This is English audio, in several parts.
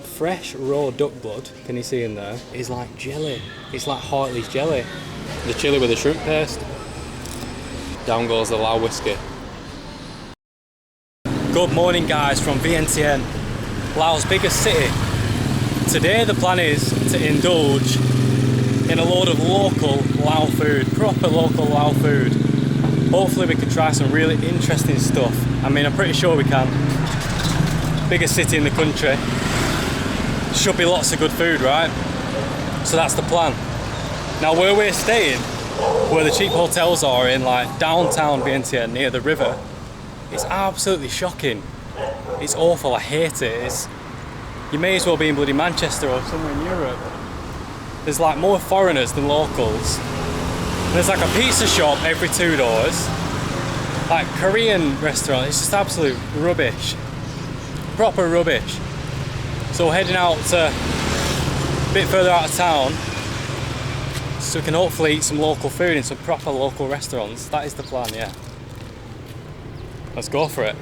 Fresh raw duck blood, can you see in there, is like jelly. It's like Hartley's jelly. The chili with the shrimp paste. Down goes the Laos whiskey. Good morning guys from Vientiane, Laos' biggest city. Today the plan is to indulge in a load of local Lao food, proper local Lao food. Hopefully we can try some really interesting stuff. I mean, I'm pretty sure we can. Biggest city in the country. Should be lots of good food, right? So that's the plan. Now where we're staying, where the cheap hotels are in like downtown Vientiane near the river, it's absolutely shocking. It's awful, I hate it. You may as well be in bloody Manchester or somewhere in Europe. There's like more foreigners than locals. There's like a pizza shop every 2 doors. Like Korean restaurant, it's just absolute rubbish. Proper rubbish. So we're heading out a bit further out of town so we can hopefully eat some local food in some proper local restaurants. That is the plan, yeah. Let's go for it.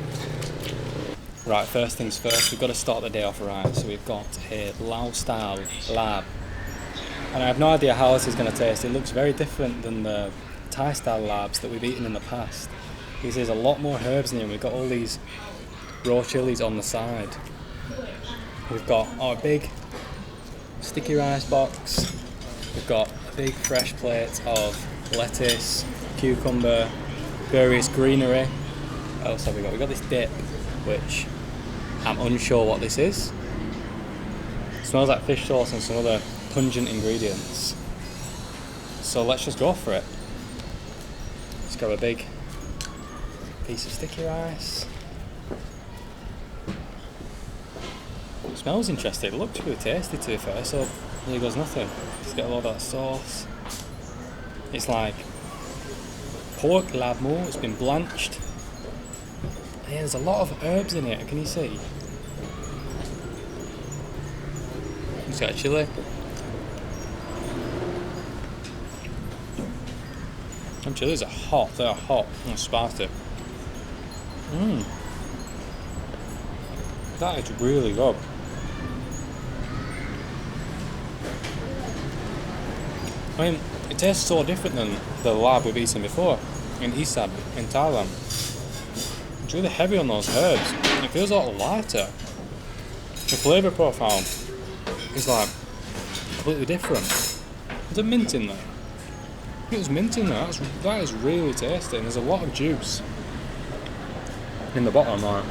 Right, first things first, we've got to start the day off right. So we've got a Laos style Laab. And I have no idea how this is going to taste. It looks very different than the Thai style Laabs that we've eaten in the past. There's a lot more herbs in here. We've got all these raw chilies on the side. We've got our big sticky rice box. We've got a big fresh plate of lettuce, cucumber, various greenery. What else have we got? We've got this dip, which I'm unsure what this is. It smells like fish sauce and some other pungent ingredients. So let's just go for it. Let's grab a big piece of sticky rice. It smells interesting. It looks really tasty to be fair, so here goes nothing. Let's get a lot of that sauce. It's like pork lab mo, it's been blanched. Yeah, there's a lot of herbs in it, can you see? It's got a chili. Them chilies are hot, they are hot and spicy. That is really good. I mean, it tastes so different than the Laab we've eaten before in Isan in Thailand. It's really heavy on those herbs. It feels a lot lighter. The flavour profile is like completely different. There's a mint in there. I think there's mint in there. That is really tasty, and there's a lot of juice in the bottom, like,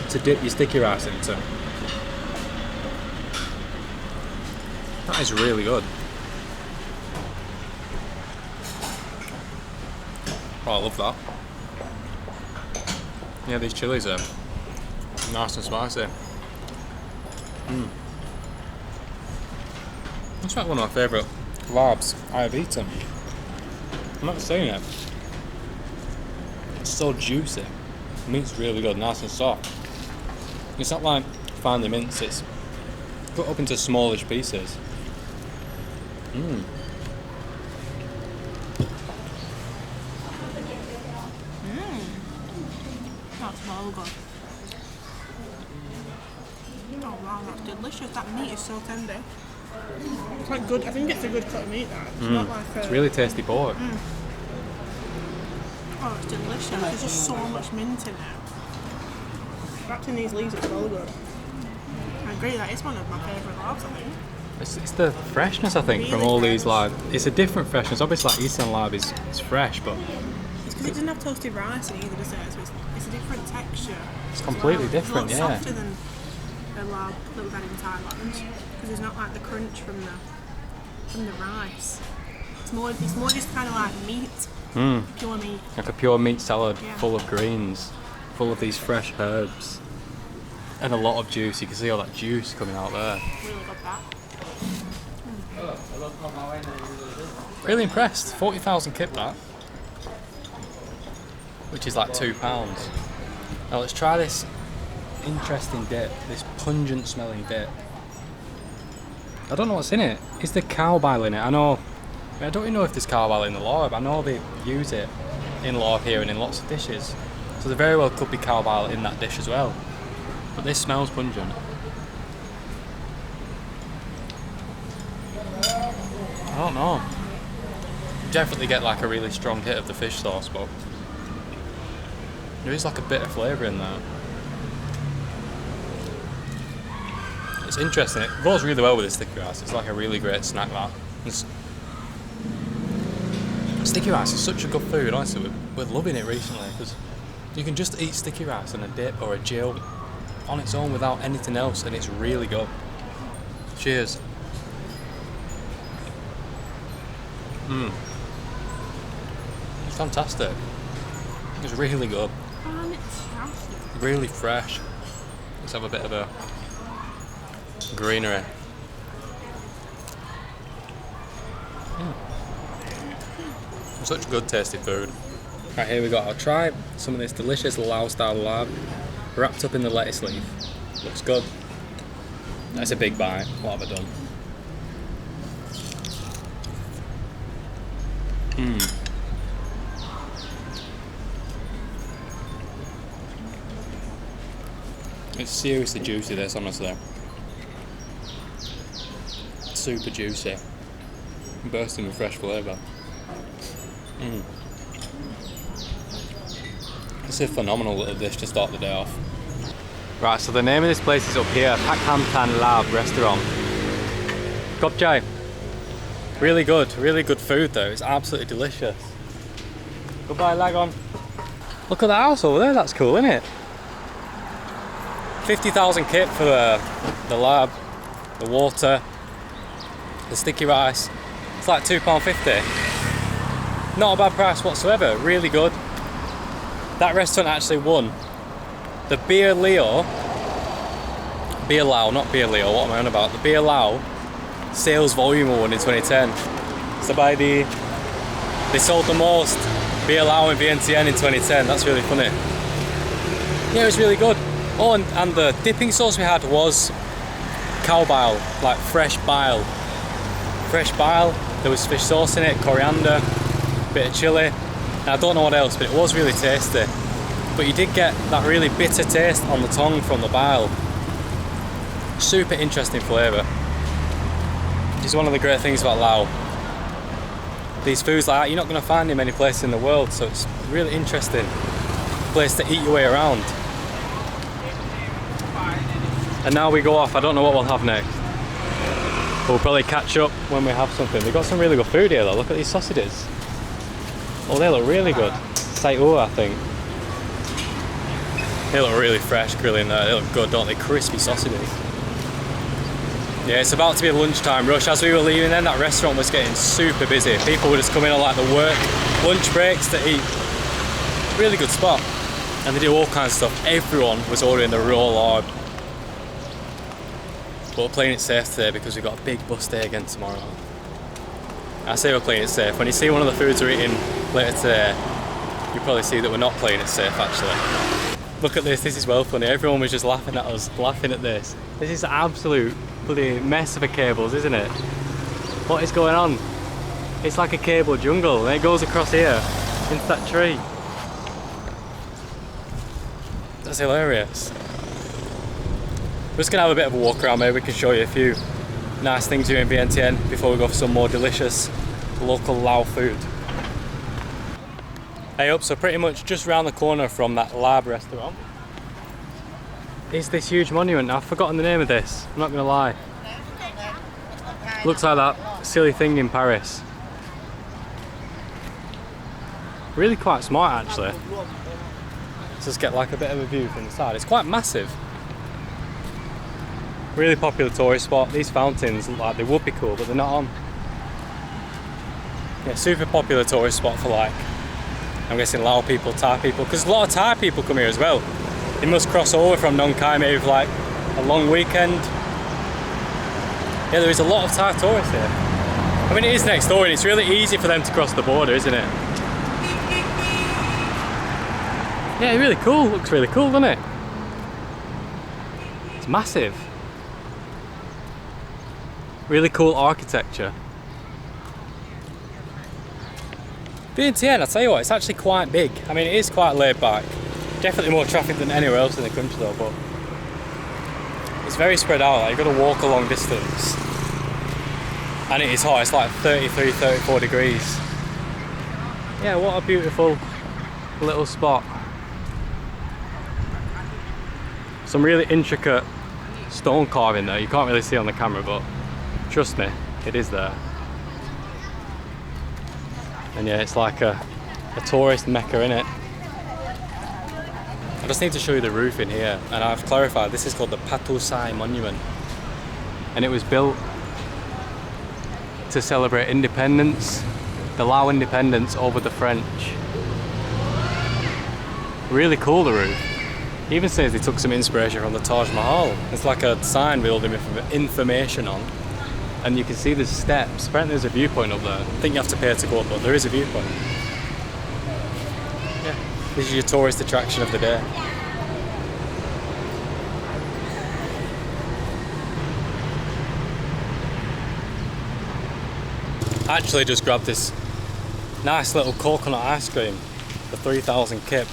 to dip your sticky rice into. That is really good. Oh, I love that. Yeah, these chilies are nice and spicy. That's like one of my favourite Laabs I have eaten. I'm not saying it. It's so juicy. The meat's really good, nice and soft. It's not like finely minced, it's cut up into smallish pieces. That's well good. Oh wow, that's delicious. That meat is so tender. It's like good. I think it's a good cut of meat. That it's not like It's really tasty pork. Oh, it's delicious. There's just so much mint in it. Wrapped in these leaves, it's well good. I agree. That is one of my favourite Laabs, I think. It's the freshness, I think, from all these like. It's a different freshness. Obviously, like Isan Laab is fresh, but it's because it doesn't have toasted rice in either, does it? So it's a different texture. It's completely different, it's yeah. It's softer than the Laab that we've had in Thailand, because there's not like the crunch from the rice. It's more just kind of like meat, pure meat. Like a pure meat salad, Yeah. full of greens, full of these fresh herbs, and a lot of juice. You can see all that juice coming out there. Really got that. Really impressed. 40,000 kip that, which is like £2. Now let's try this interesting dip, this pungent smelling dip. I don't know what's in it. Is there cow bile in it? I don't even know if there's cow bile in the Laab. I know they use it in Laab here and in lots of dishes. So there very well could be cow bile in that dish as well. But this smells pungent. I don't know. You definitely get like a really strong hit of the fish sauce, but there is like a bit of flavour in there. It's interesting. It goes really well with the sticky rice. It's like a really great snack, that. Sticky rice is such a good food, honestly. We're loving it recently because you can just eat sticky rice and a dip or a jill on its own without anything else, and it's really good. Cheers. It's fantastic. It's really good. Fantastic. Really fresh. Let's have a bit of a greenery. Such good tasty food. Right, here we go. I'll try some of this delicious Laos style laab wrapped up in the lettuce leaf. Looks good. That's a big bite. What have I done? It's seriously juicy, this, honestly. Super juicy. Bursting with fresh flavour. It's a phenomenal little dish to start the day off. Right, so the name of this place is up here, Vientiane Laab restaurant. Patouxay. Really good food though, it's absolutely delicious. Goodbye, lag on. Look at that house over there, that's cool, isn't it? 50,000 kit for the lab, the water, the sticky rice. It's like £2.50. Not a bad price whatsoever, really good. That restaurant actually won the Lao, not Beer Leo, what am I on about? The Beer Lao Sales Volume Award in 2010. So they sold the most Beer Lao in Vientiane in 2010, that's really funny. Yeah, it was really good. Oh, and the dipping sauce we had was cow bile, like fresh bile. Fresh bile, there was fish sauce in it, coriander, bit of chilli. And I don't know what else, but it was really tasty. But you did get that really bitter taste on the tongue from the bile. Super interesting flavour. Which is one of the great things about Laos. These foods like that, you're not going to find in many places in the world, so it's a really interesting place to eat your way around. And now we go off, I don't know what we'll have next. We'll probably catch up when we have something. They've got some really good food here though, look at these sausages. Oh, they look really good. Saito, I think. They look really fresh grilling there. They look good, don't they? Crispy sausages. Yeah, it's about to be a lunchtime rush. As we were leaving then, that restaurant was getting super busy. People were just coming on like the work lunch breaks to eat. Really good spot. And they do all kinds of stuff. Everyone was ordering the raw lard. But we're playing it safe today because we've got a big bus day again tomorrow. I say we're playing it safe. When you see one of the foods we're eating later today, you'll probably see that we're not playing it safe actually. Look at this is well funny. Everyone was just laughing at us, laughing at this. This is an absolute bloody mess of a cables, isn't it? What is going on? It's like a cable jungle and it goes across here into that tree. That's hilarious. We're just going to have a bit of a walk around, maybe we can show you a few nice things here in Vientiane before we go for some more delicious local Lao food. Hey up, so pretty much just round the corner from that Laab restaurant is this huge monument. I've forgotten the name of this, I'm not going to lie. Looks like that silly thing in Paris. Really quite smart actually. Let's just get like a bit of a view from the side. It's quite massive. Really popular tourist spot. These fountains look like they would be cool, but they're not on. Yeah, super popular tourist spot for like, I'm guessing Lao people, Thai people, because a lot of Thai people come here as well. They must cross over from Nong Khai maybe for like a long weekend. Yeah, there is a lot of Thai tourists here. I mean, it is next door and it's really easy for them to cross the border, isn't it? Yeah, really cool. Looks really cool, doesn't it? It's massive. Really cool architecture. Vientiane, I'll tell you what, it's actually quite big. I mean, it is quite laid back. Definitely more traffic than anywhere else in the country though, but very spread out, like you've got to walk a long distance. And it is hot, it's like 33, 34 degrees. Yeah, what a beautiful little spot. Some really intricate stone carving there. You can't really see on the camera, but trust me, it is there. And yeah, it's like a tourist mecca, innit? I just need to show you the roof in here, and I've clarified this is called the Patouxay Monument, and it was built to celebrate independence, the Lao independence over the French. Really cool, the roof. It even says they took some inspiration from the Taj Mahal. It's like a sign with all the information on, and you can see there's steps. Apparently there's a viewpoint up there. I think you have to pay to go up, but there is a viewpoint. Yeah, this is your tourist attraction of the day. I actually just grabbed this nice little coconut ice cream for 3,000 kip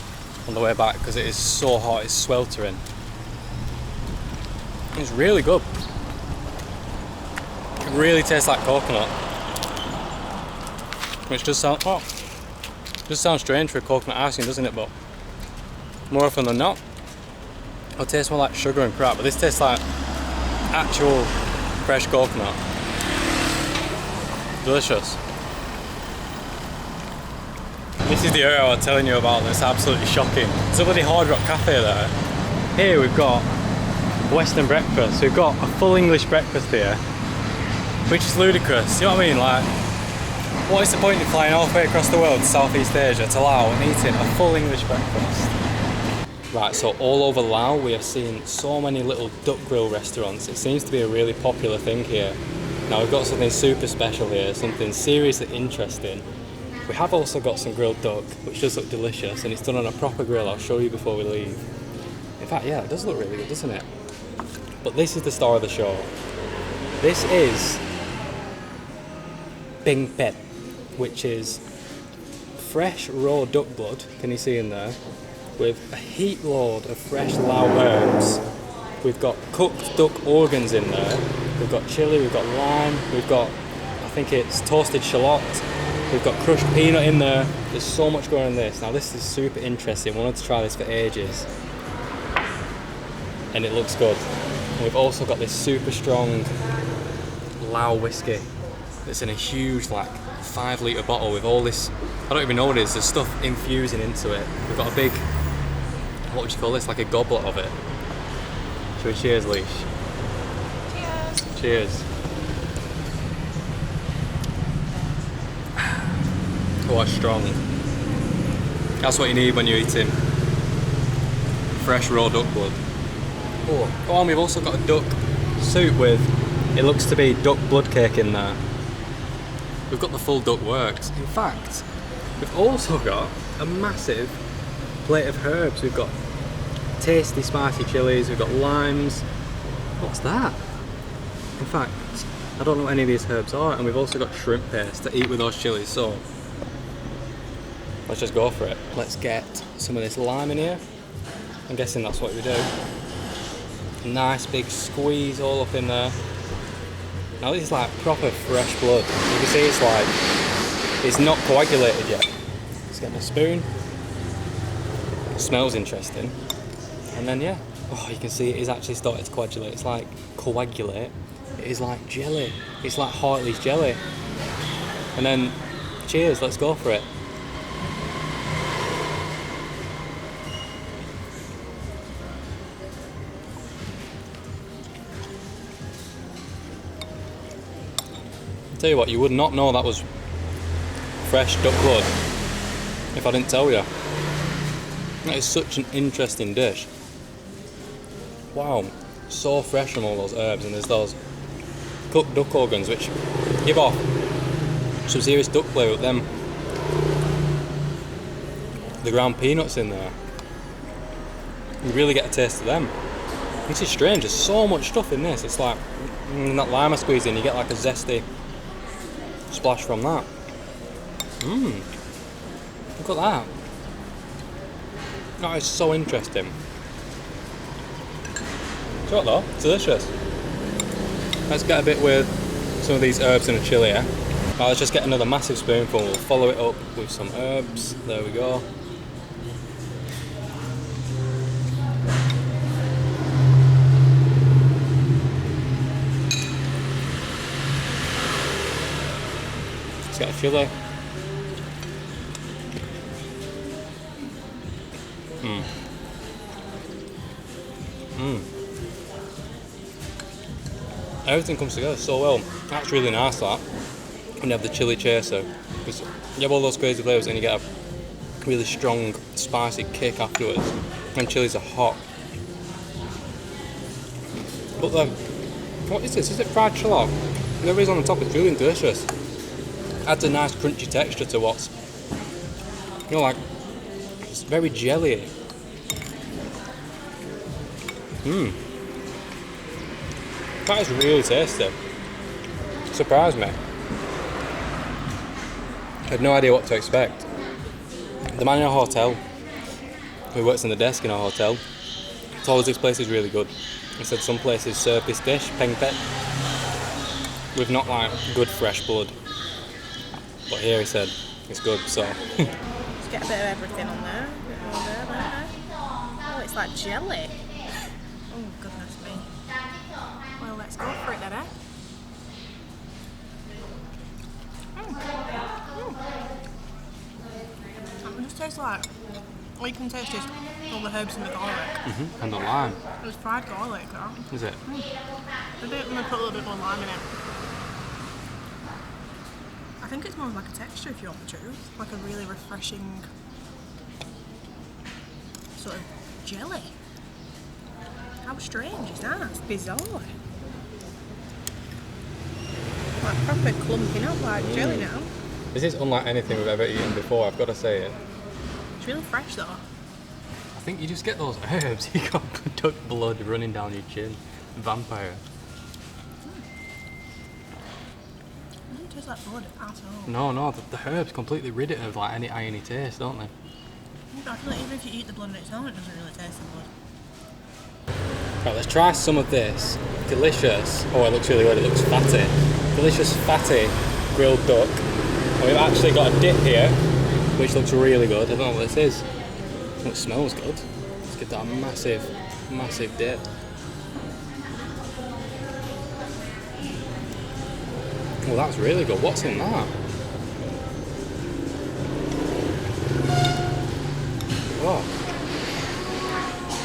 on the way back because it is so hot, it's sweltering. It's really good. It really tastes like coconut. Which does sound, strange for a coconut ice cream, doesn't it? But more often than not, it'll taste more like sugar and crap. But this tastes like actual fresh coconut. Delicious. This is the area I was telling you about that's absolutely shocking. There's a bloody Hard Rock Cafe there. Here we've got Western breakfast. We've got a full English breakfast here, which is ludicrous. You know what I mean? Like, what is the point of flying all the way across the world to Southeast Asia to Laos and eating a full English breakfast? Right, so all over Laos we have seen so many little duck grill restaurants. It seems to be a really popular thing here. Now we've got something super special here, something seriously interesting. We have also got some grilled duck, which does look delicious, and it's done on a proper grill. I'll show you before we leave. In fact, yeah, it does look really good, doesn't it? But this is the star of the show. This is Bing Pet, which is fresh raw duck blood, can you see in there, with a heap load of fresh Lao herbs. We've got cooked duck organs in there. We've got chilli, we've got lime, we've got, I think it's toasted shallot, we've got crushed peanut in there. There's so much going on in this. Now this is super interesting. I wanted to try this for ages. And it looks good. And we've also got this super strong Lao whiskey that's in a huge, like, 5 litre bottle with all this, I don't even know what it is, there's stuff infusing into it. We've got a big, what would you call this, like a goblet of it. Shall we cheers, Leesh? Cheers. Oh, that's strong. That's what you need when you're eating fresh raw duck blood. Oh, and we've also got a duck soup with, it looks to be duck blood cake in there. We've got the full duck works. In fact, we've also got a massive plate of herbs. We've got tasty spicy chilies, we've got limes. What's that? In fact, I don't know what any of these herbs are, and we've also got shrimp paste to eat with those chilies, so let's just go for it. Let's get some of this lime in here. I'm guessing that's what we do. Nice big squeeze all up in there. Now this is like proper fresh blood. You can see it's like, it's not coagulated yet. Let's get my spoon. It smells interesting. And then yeah, oh, you can see it is actually starting to coagulate. It's like coagulate. It is like jelly. It's like Hartley's jelly. And then, cheers, let's go for it. I'll tell you what, you would not know that was fresh duck blood if I didn't tell you. That is such an interesting dish. Wow, so fresh from all those herbs, and there's those cooked duck organs which give off some serious duck flavour with them. The ground peanuts in there, you really get a taste of them. This is strange, there's so much stuff in this. It's like that lime I squeeze in, you get like a zesty splash from that. Look at that. That is so interesting. So what though? It's delicious. Let's get a bit with some of these herbs and a chili, yeah? Now let's just get another massive spoonful. We'll follow it up with some herbs. There we go. Let's get a chili. Everything comes together so well. That's really nice, that. And you have the chili chaser. Because you have all those crazy flavours and you get a really strong, spicy kick afterwards. And chilies are hot. But then, what is this? Is it fried shallot? Whatever is on the top, it's really delicious. Adds a nice crunchy texture to what's, you know, like, it's very jelly. That is really tasty. Surprised me. I had no idea what to expect. The man in our hotel, who works in the desk in our hotel, told us this place is really good. He said some places serve this dish, peng pet, with not like good fresh blood. But here he said it's good, so. Just get a bit of everything on there. A bit more there. Oh, it's like jelly. Oh, goodness me. Well, let's go for it then, eh? It just tastes like, all you can taste is all the herbs and the garlic. And the lime. It was fried garlic, that. Is it? I'm going to put a little bit more lime in it. I think it's more like a texture, if you want the truth. Like a really refreshing sort of jelly. How strange is that? It's bizarre. Like proper clumping up like jelly now. This is unlike anything we've ever eaten before, I've got to say it. It's really fresh though. I think you just get those herbs, you got duck blood running down your chin. Vampire. It doesn't taste like blood at all. No, the herbs completely rid it of like any irony taste, don't they? I feel like even if you eat the blood on its own, it doesn't really taste the blood. Right, let's try some of this. Delicious. Oh, it looks really good, it looks fatty. Delicious fatty grilled duck. And we've actually got a dip here, which looks really good. I don't know what this is. Oh, it smells good. Let's give that a massive, massive dip. Oh, that's really good. What's in that? Oh.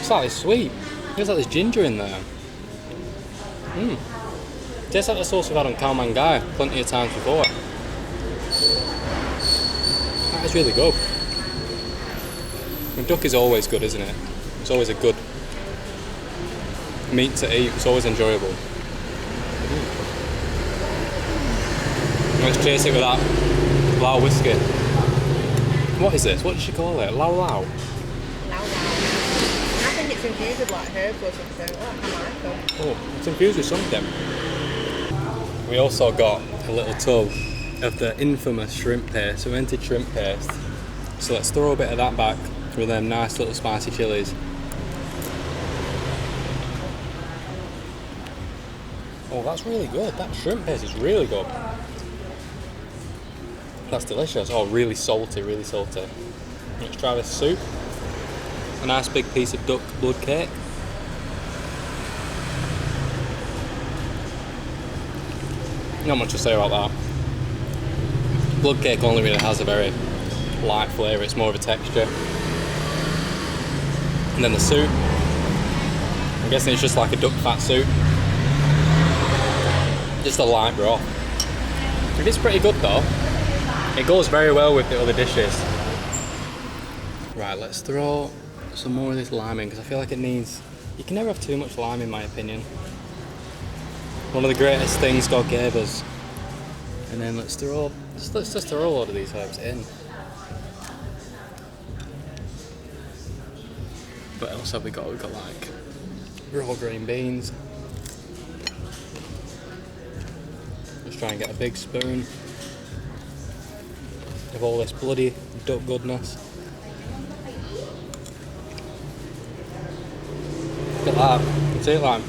Slightly sweet. Feels like there's ginger in there. Tastes like the sauce we've had on khao man gai plenty of times before. That is really good. And duck is always good, isn't it? It's always a good meat to eat. It's always enjoyable. Let's chase it with that Lao whiskey. What is this? What did she call it? Lao Lao? Lao. I think it's infused with like herbs or something. Oh, I like them. Oh, it's infused with something. We also got a little tub of the infamous shrimp paste, fermented shrimp paste. So let's throw a bit of that back with them nice little spicy chilies. Oh, that's really good. That shrimp paste is really good. That's delicious. Oh, really salty, really salty. Let's try this soup. A nice big piece of duck blood cake. Not much to say about that. Blood cake only really has a very light flavour, it's more of a texture. And then the soup, I'm guessing it's just like a duck fat soup. Just a light broth. It is pretty good though. It goes very well with the other dishes. Right, let's throw some more of this lime in because I feel like it needs... You can never have too much lime in my opinion. One of the greatest things God gave us. And then let's just throw a lot of these herbs in. What else have we got? We've got like raw green beans. Let's try and get a big spoon of all this bloody duck goodness. Look at that. See it like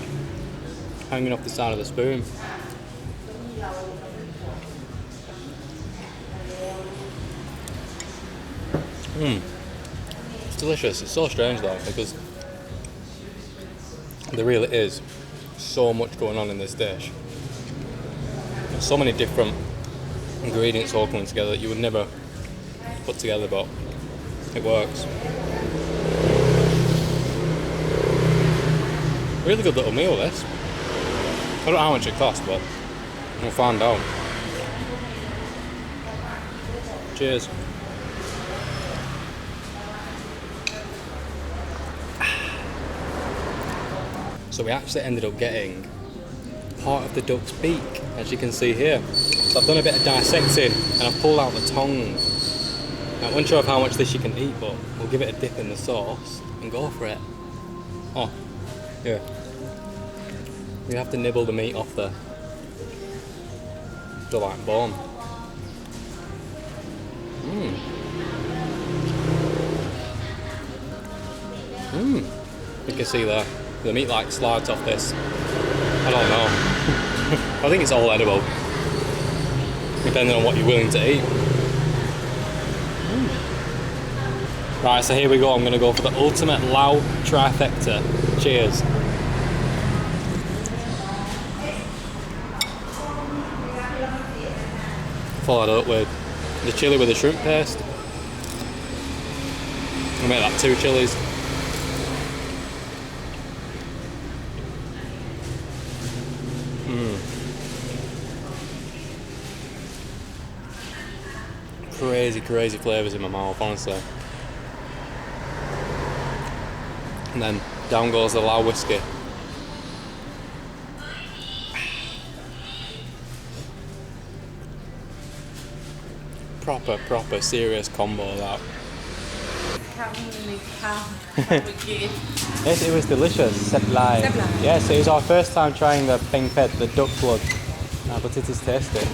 hanging off the side of the spoon. It's delicious. It's so strange though, because there really is so much going on in this dish. There's so many different ingredients all coming together that you would never put together, but it works. Really good little meal, this. I don't know how much it cost, but we'll find out. Cheers. So we actually ended up getting part of the duck's beak, as you can see here. So I've done a bit of dissecting and I've pulled out the tongue. I'm unsure of how much this you can eat, but we'll give it a dip in the sauce and go for it. Oh, yeah. You have to nibble the meat off the like bone. You can see there, the meat like slides off this. I don't know. I think it's all edible, depending on what you're willing to eat. Right, so here we go. I'm going to go for the ultimate Lao trifecta. Cheers. Follow that up with the chilli with the shrimp paste. I'll make that 2 chilies. Crazy flavours in my mouth, honestly. And then down goes the Lao whiskey. Proper serious combo that. Yes, it was delicious. Yes, it was our first time trying the peng pet, the duck blood, but it is tasty.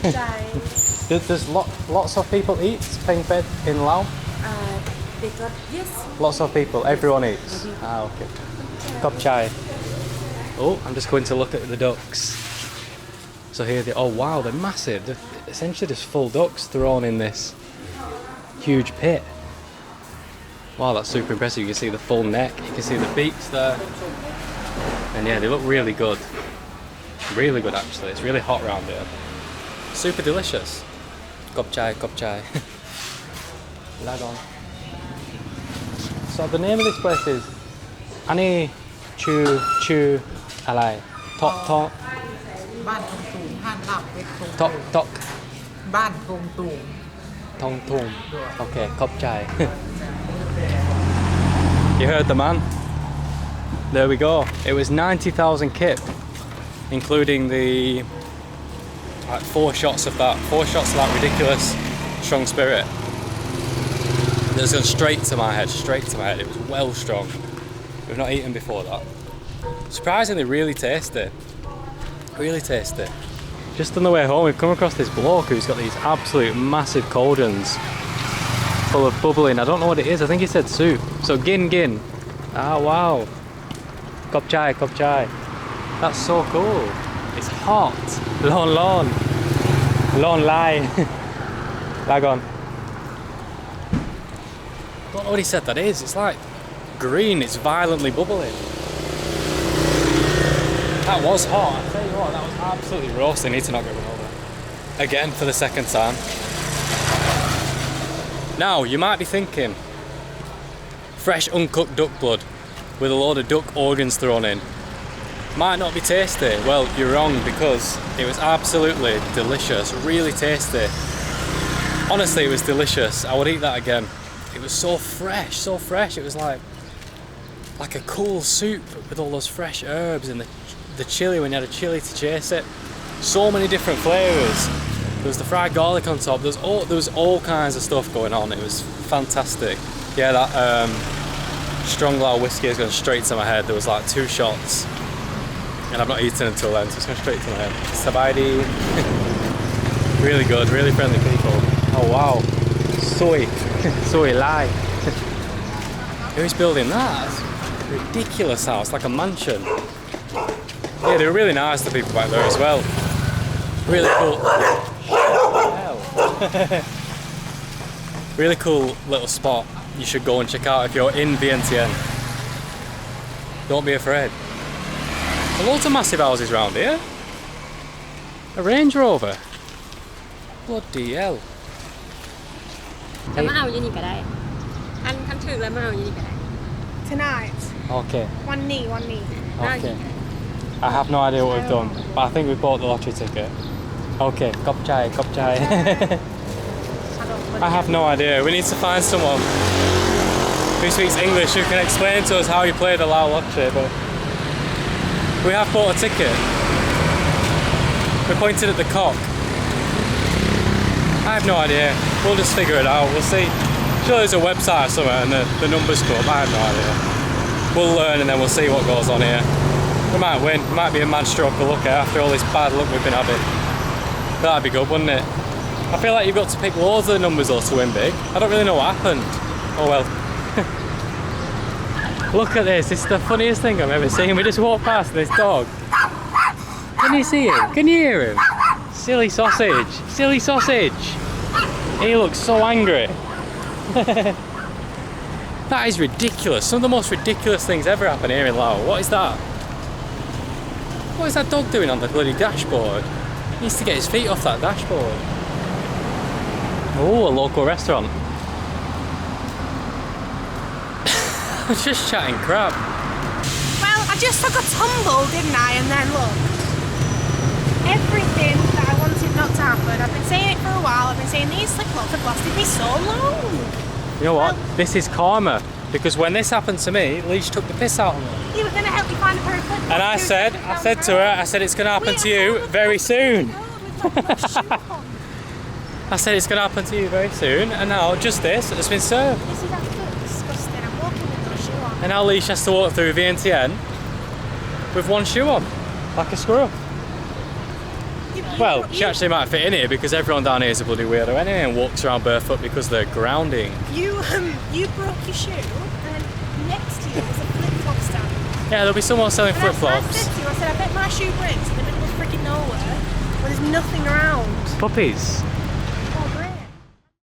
Does lots of people eat peng pet in Laos? Yes. Lots of people, everyone eats. Ah, okay. Cop chai. Oh, I'm just going to look at the ducks. So here they, oh wow, they're massive. They're essentially just full ducks thrown in this huge pit. Wow, that's super impressive. You can see the full neck, you can see the beaks there. And yeah, they look really good. Really good actually. It's really hot around here. Super delicious. Cop chai, cop chai. Lagon. So the name of this place is Ani Chu Chu Alai. Tok Tok. Tok Tok. Tong Tung. Okay, Kop Chai. You heard the man. There we go. It was 90,000 kip, including the like 4 shots of that ridiculous strong spirit. It was going straight to my head. It was well strong. We've not eaten before that. Surprisingly, really tasty. Really tasty. Just on the way home, we've come across this bloke who's got these absolute massive cauldrons full of bubbling. I don't know what it is. I think he said soup. So gin. Ah, wow. Kop chai. That's so cool. It's hot. Lon lai. Lagon. Don't know what he said that is. It's like green. It's violently bubbling. That was hot. I tell you what, that was absolutely roasting. Need to not go over. Again for the second time. Now you might be thinking, fresh uncooked duck blood with a load of duck organs thrown in might not be tasty. Well, you're wrong, because it was absolutely delicious. Really tasty. Honestly, it was delicious. I would eat that again. It was so fresh. It was like a cool soup with all those fresh herbs and the chilli, when you had a chilli to chase it. So many different flavours. There was the fried garlic on top. There was all kinds of stuff going on. It was fantastic. Yeah, that strong Lao whiskey is going straight to my head. There was like 2 shots, and I've not eaten until then, so it's going straight to my head. Sabaidi. Really good, really friendly people. Oh wow. Soy lai. Who's building that? Ridiculous house, like a mansion. Yeah, they were really nice, the people back there as well. Really cool. Really cool little spot you should go and check out if you're in Vientiane. Don't be afraid. There are loads of massive houses around here. A Range Rover. Bloody hell. แต่มาเอาอยู่นี่ก็ได้คันถึงแล้วมาเอาอยู่นี่ก็ได้ Tonight. Okay. One knee, one knee. Okay. I have no idea what we've done, but I think we bought the lottery ticket. Okay, kop chai, kop chai. I have no idea. We need to find someone who speaks English who can explain to us how you play the Lao lottery, but we have bought a ticket. We're pointed at the cock. I have no idea. We'll just figure it out. We'll see. Sure, there's a website or something and the numbers come up. I have no idea. We'll learn and then we'll see what goes on here. We might win. It might be a mad stroke of luck after all this bad luck we've been having. But that'd be good, wouldn't it? I feel like you've got to pick loads of the numbers though to win big. I don't really know what happened. Oh well. Look at this. This is the funniest thing I've ever seen. We just walked past this dog. Can you see him? Can you hear him? Silly sausage. Silly sausage. He looks so angry. That is ridiculous. Some of the most ridiculous things ever happen here in Laos. What is that? What is that dog doing on the bloody dashboard? He needs to get his feet off that dashboard. Oh, a local restaurant. I'm just chatting crap. Well, I just took a tumble, didn't I? And then look. Everything that I wanted not to happen. I've been saying it for a while. I've been saying these slip-flops have lasted me so long. You know what? This is karma. Because when this happened to me, Leesh took the piss out of me. You were going to help me find a pair of flip-flops. And I said to her, it's going to happen to you very soon. I said it's going to happen to you very soon, and now just this has been served. This is absolutely disgusting. I'm walking with no shoe on. And now Leesh has to walk through Vientiane with one shoe on, like a squirrel. Well, she actually might fit in here because everyone down here is a bloody weirdo anyway and walks around barefoot because they're grounding. You broke your shoe, and next to you was a flip-flop stand. Yeah, there'll be someone selling And flip-flops. I said to you, I bet my shoe breaks in the middle of freaking nowhere where there's nothing around. Puppies.